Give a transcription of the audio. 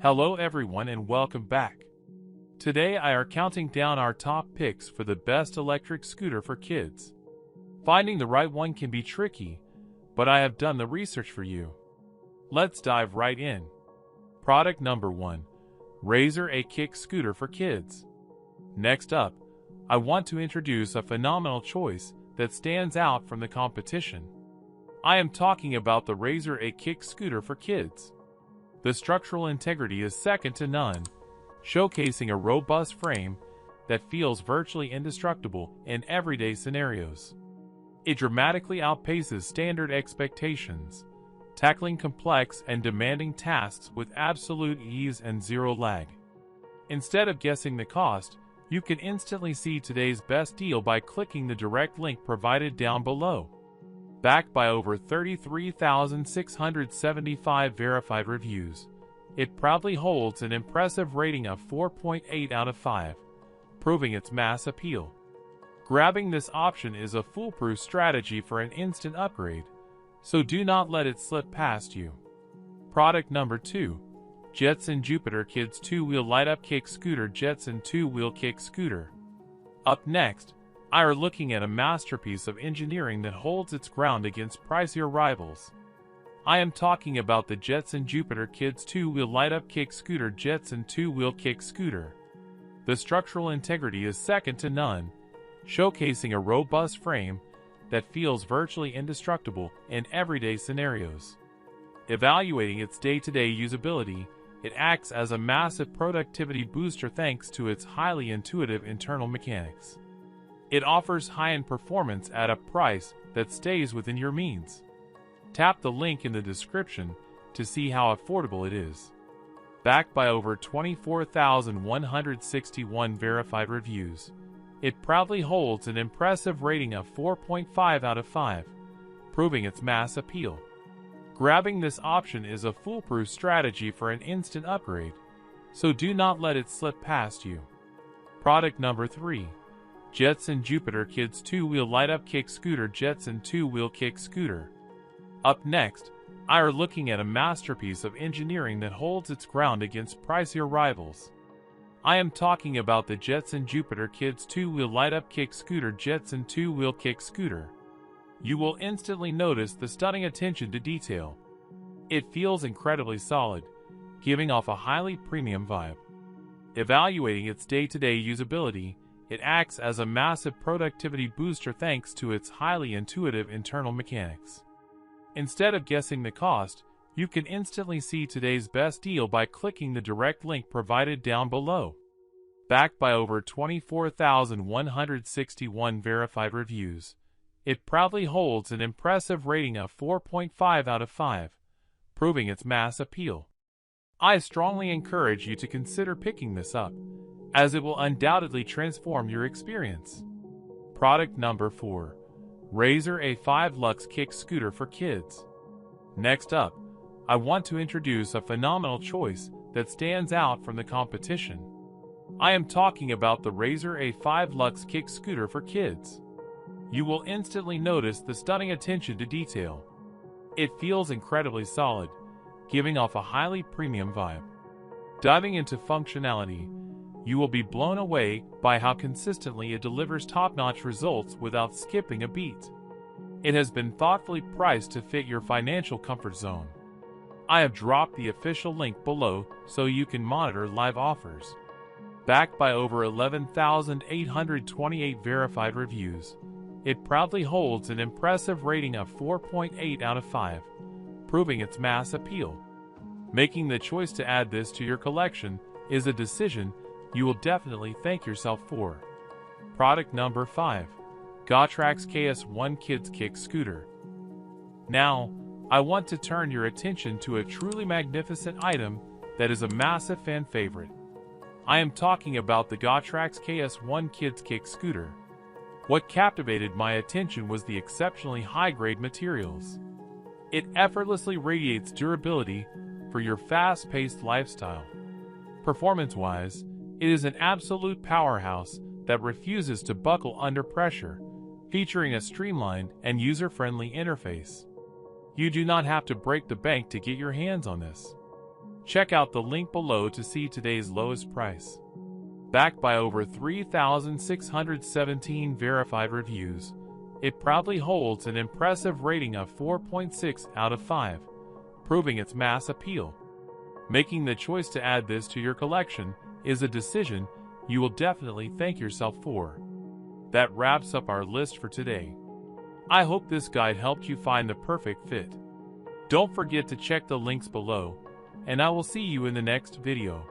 Hello everyone and welcome back. Today I are counting down our top picks for the best electric scooter for kids. Finding the right one can be tricky, but I have done the research for you. Let's dive right in. Product number 1. Razor A Kick Scooter for Kids. Next up, I want to introduce a phenomenal choice that stands out from the competition. I am talking about the Razor A Kick Scooter for Kids. The structural integrity is second to none, showcasing a robust frame that feels virtually indestructible in everyday scenarios. It dramatically outpaces standard expectations, tackling complex and demanding tasks with absolute ease and zero lag. Instead of guessing the cost, you can instantly see today's best deal by clicking the direct link provided down below. Backed by over 33,675 verified reviews, it proudly holds an impressive rating of 4.8 out of 5, proving its mass appeal. Grabbing this option is a foolproof strategy for an instant upgrade, so do not let it slip past you. Product number 2. Jetson Jupiter Kids 2-Wheel Light-Up Kick Scooter. Jetson 2-Wheel Kick Scooter. Up next, I are looking at a masterpiece of engineering that holds its ground against pricier rivals. I am talking about the Jetson Jupiter Kids 2-Wheel Light-Up Kick Scooter. Jetson 2-Wheel Kick Scooter. The structural integrity is second to none, showcasing a robust frame that feels virtually indestructible in everyday scenarios. Evaluating its day-to-day usability, it acts as a massive productivity booster thanks to its highly intuitive internal mechanics. It offers high-end performance at a price that stays within your means. Tap the link in the description to see how affordable it is. Backed by over 24,161 verified reviews, it proudly holds an impressive rating of 4.5 out of 5, proving its mass appeal. Grabbing this option is a foolproof strategy for an instant upgrade, so do not let it slip past you. Product number 3. Jetson Jupiter Kids 2-Wheel Light-Up Kick Scooter. Jetson 2-Wheel Kick Scooter. Up next, I are looking at a masterpiece of engineering that holds its ground against pricier rivals. I am talking about the Jetson Jupiter Kids 2-Wheel Light-Up Kick Scooter. Jetson 2-Wheel Kick Scooter. You will instantly notice the stunning attention to detail. It feels incredibly solid, giving off a highly premium vibe. Evaluating its day-to-day usability, it acts as a massive productivity booster thanks to its highly intuitive internal mechanics. Instead of guessing the cost, you can instantly see today's best deal by clicking the direct link provided down below. Backed by over 24,161 verified reviews, it proudly holds an impressive rating of 4.5 out of 5, proving its mass appeal. I strongly encourage you to consider picking this up, as it will undoubtedly transform your experience. Product number 4. Razor A5 Lux Kick Scooter for Kids. Next up, I want to introduce a phenomenal choice that stands out from the competition. I am talking about the Razor A5 Lux Kick Scooter for Kids. You will instantly notice the stunning attention to detail. It feels incredibly solid, giving off a highly premium vibe. Diving into functionality, you will be blown away by how consistently it delivers top-notch results without skipping a beat. It has been thoughtfully priced to fit your financial comfort zone. I have dropped the official link below so you can monitor live offers. Backed by over 11,828 verified reviews, it proudly holds an impressive rating of 4.8 out of 5, proving its mass appeal. Making the choice to add this to your collection is a decision you will definitely thank yourself for. Product number 5. Gotrax KS1 Kids Kick Scooter. Now, I want to turn your attention to a truly magnificent item that is a massive fan favorite. I am talking about the Gotrax KS1 Kids Kick Scooter. What captivated my attention was the exceptionally high-grade materials. It effortlessly radiates durability for your fast-paced lifestyle. Performance-wise, it is an absolute powerhouse that refuses to buckle under pressure, featuring a streamlined and user-friendly interface. You do not have to break the bank to get your hands on this. Check out the link below to see today's lowest price. Backed by over 3,617 verified reviews, it proudly holds an impressive rating of 4.6 out of 5, proving its mass appeal. Making the choice to add this to your collection is a decision you will definitely thank yourself for. That wraps up our list for today. I hope this guide helped you find the perfect fit. Don't forget to check the links below, and I will see you in the next video.